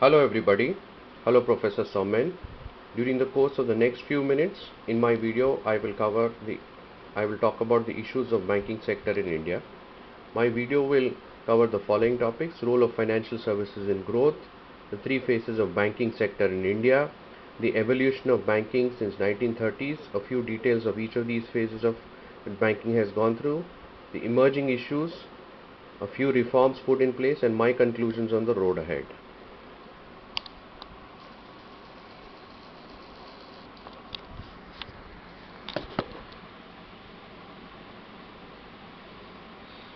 Hello everybody. Hello Professor Somen. During the course of the next few minutes in my video I will talk about the issues of banking sector in India. My video will cover the following topics: role of financial services in growth, the three phases of banking sector in India, the evolution of banking since 1930s, a few details of each of these phases of banking has gone through, the emerging issues, a few reforms put in place, and my conclusions on the road ahead.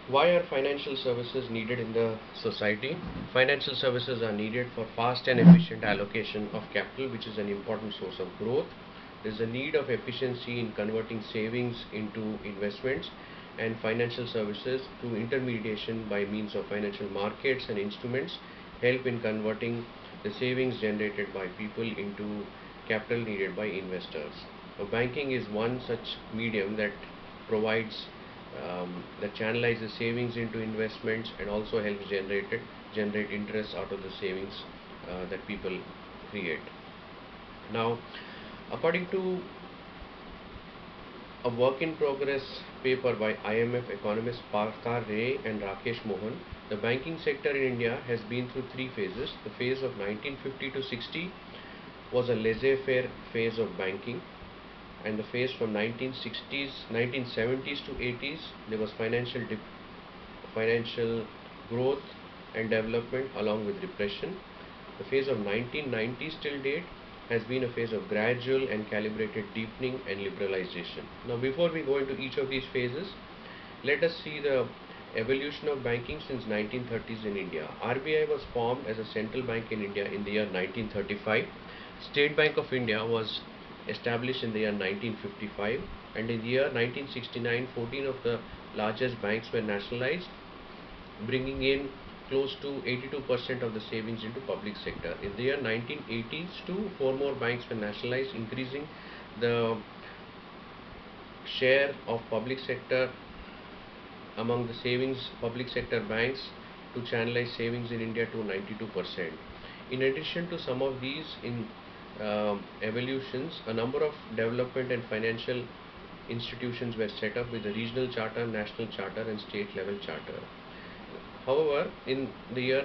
Why are financial services needed in the society? Financial services are needed for fast and efficient allocation of capital, which is an important source of growth. There is a need of efficiency in converting savings into investments, and financial services through intermediation by means of financial markets and instruments help in converting the savings generated by people into capital needed by investors. Now, banking is one such medium that provides that channelizes savings into investments and also helps generate interest out of the savings that people create. Now, according to a work in progress paper by IMF economists Parthar Ray and Rakesh Mohan, the banking sector in India has been through three phases. The phase of 1950 to 60 was a laissez-faire phase of banking, and the phase from 1970s to 80s, there was financial growth and development along with repression. The phase of 1990s till date has been a phase of gradual and calibrated deepening and liberalization. Now, before we go into each of these phases, let us see the evolution of banking since 1930s in India. RBI was formed as a central bank in India in the year 1935. State Bank of India was established in the year 1955, and in the year 1969 14 of the largest banks were nationalized, bringing in close to 82% of the savings into public sector. In the year 1980s too, four more banks were nationalized, increasing the share of public sector among the savings public sector banks to channelize savings in India to 92%. In addition to some of these evolutions, a number of development and financial institutions were set up with a regional charter, national charter, and state level charter. However, in the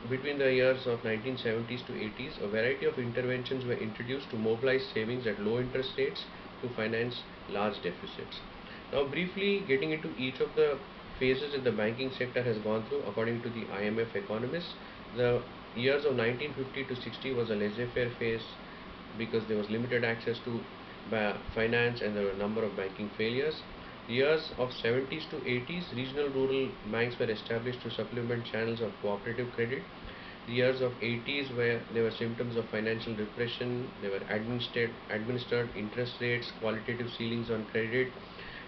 between the years of 1970s to 80s, a variety of interventions were introduced to mobilize savings at low interest rates to finance large deficits. Now, briefly getting into each of the phases that the banking sector has gone through, according to the IMF economists, the years of 1950 to 60 was a laissez-faire phase because there was limited access to finance and there were a number of banking failures. The years of 70s to 80s, regional rural banks were established to supplement channels of cooperative credit. The years of 80s, where there were symptoms of financial depression, there were administered interest rates, qualitative ceilings on credit,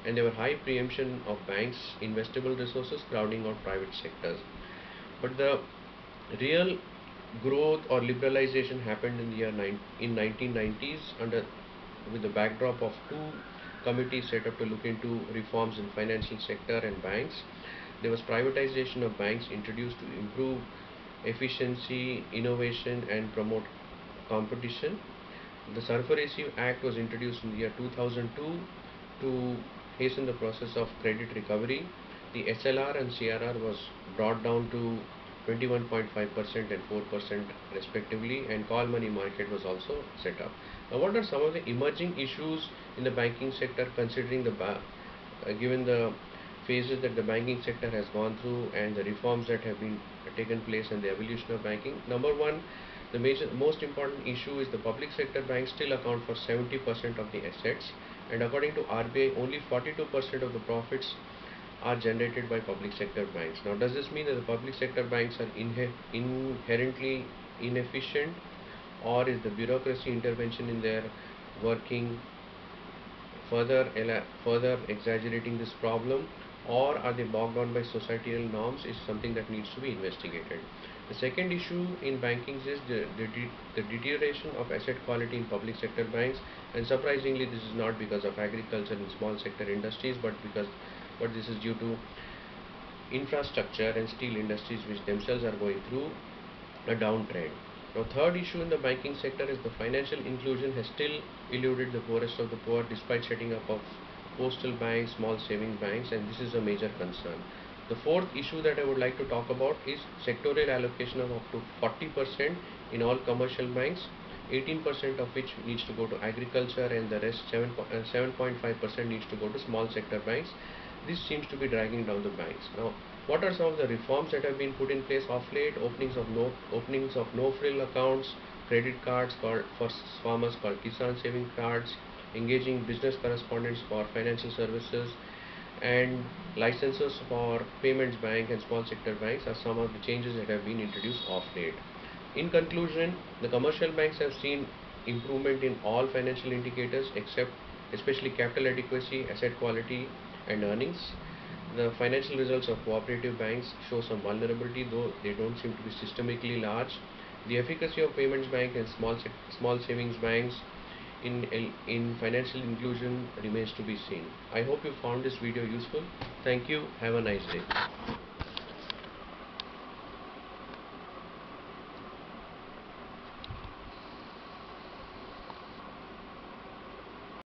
and there were high preemption of banks' investable resources crowding out private sectors. But the real growth or liberalization happened in the in 1990s with the backdrop of two committees set up to look into reforms in financial sector and banks. There was privatization of banks introduced to improve efficiency, innovation, and promote competition. The Surface Act was introduced in the year 2002 to hasten the process of credit recovery. The SLR and CRR was brought down to 21.5% and 4% respectively, and call money market was also set up. Now, what are some of the emerging issues in the banking sector considering given the phases that the banking sector has gone through and the reforms that have been taken place and the evolution of banking? Number one, the most important issue is the public sector banks still account for 70% of the assets, and according to RBI, only 42% of the profits are generated by public sector banks. Now, does this mean that the public sector banks are inherently inefficient, or is the bureaucracy intervention in their working further exaggerating this problem, or are they bogged down by societal norms? Is something that needs to be investigated. The second issue in banking is the deterioration of asset quality in public sector banks, and surprisingly this is not because of agriculture and small sector industries, but this is due to infrastructure and steel industries which themselves are going through a downtrend. Now, third issue in the banking sector is the financial inclusion has still eluded the poorest of the poor despite setting up of postal banks, small saving banks, and this is a major concern. The fourth issue that I would like to talk about is sectorial allocation of up to 40% in all commercial banks, 18% of which needs to go to agriculture, and the rest 7.5% needs to go to small sector banks. This seems to be dragging down the banks. Now, what are some of the reforms that have been put in place of late? Openings of no frill accounts, credit cards called for farmers called Kisan saving cards, engaging business correspondents for financial services, and licenses for payments bank and small sector banks are some of the changes that have been introduced of late. In conclusion, the commercial banks have seen improvement in all financial indicators except especially capital adequacy, asset quality, and earnings. The financial results of cooperative banks show some vulnerability, though they don't seem to be systemically large. The efficacy of payments bank and small savings banks in financial inclusion remains to be seen. I hope you found this video useful. Thank you. Have a nice day.